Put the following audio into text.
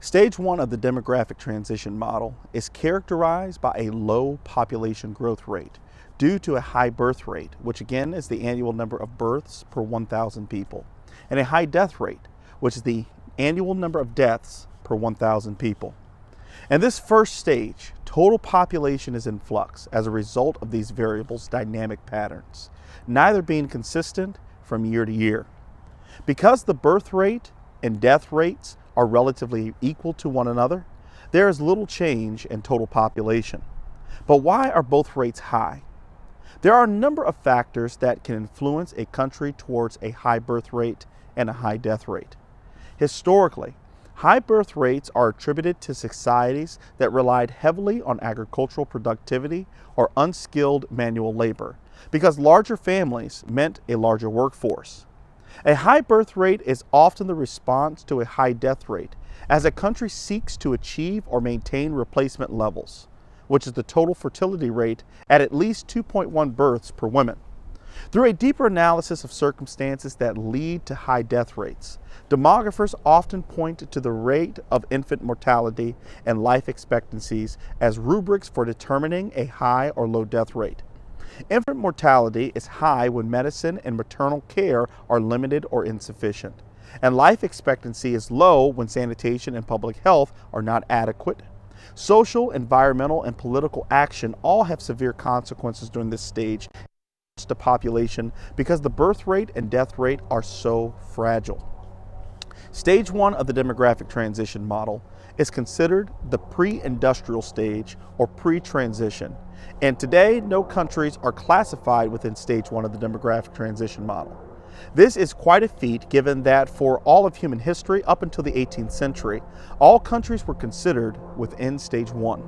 Stage one of the demographic transition model is characterized by a low population growth rate due to a high birth rate, which again is the annual number of births per 1,000 people, and a high death rate, which is the annual number of deaths per 1,000 people. In this first stage, total population is in flux as a result of these variables' dynamic patterns, neither being consistent from year to year. Because the birth rate and death rates are relatively equal to one another, there is little change in total population. But why are both rates high? There are a number of factors that can influence a country towards a high birth rate and a high death rate. Historically, high birth rates are attributed to societies that relied heavily on agricultural productivity or unskilled manual labor, because larger families meant a larger workforce. A high birth rate is often the response to a high death rate, as a country seeks to achieve or maintain replacement levels, which is the total fertility rate at least 2.1 births per woman. Through a deeper analysis of circumstances that lead to high death rates, demographers often point to the rate of infant mortality and life expectancies as rubrics for determining a high or low death rate. Infant mortality is high when medicine and maternal care are limited or insufficient, and life expectancy is low when sanitation and public health are not adequate. Social, environmental, and political action all have severe consequences during this stage to the population because the birth rate and death rate are so fragile. Stage one of the demographic transition model is considered the pre-industrial stage or pre-transition. And today, no countries are classified within stage one of the demographic transition model. This is quite a feat given that for all of human history up until the 18th century, all countries were considered within stage one.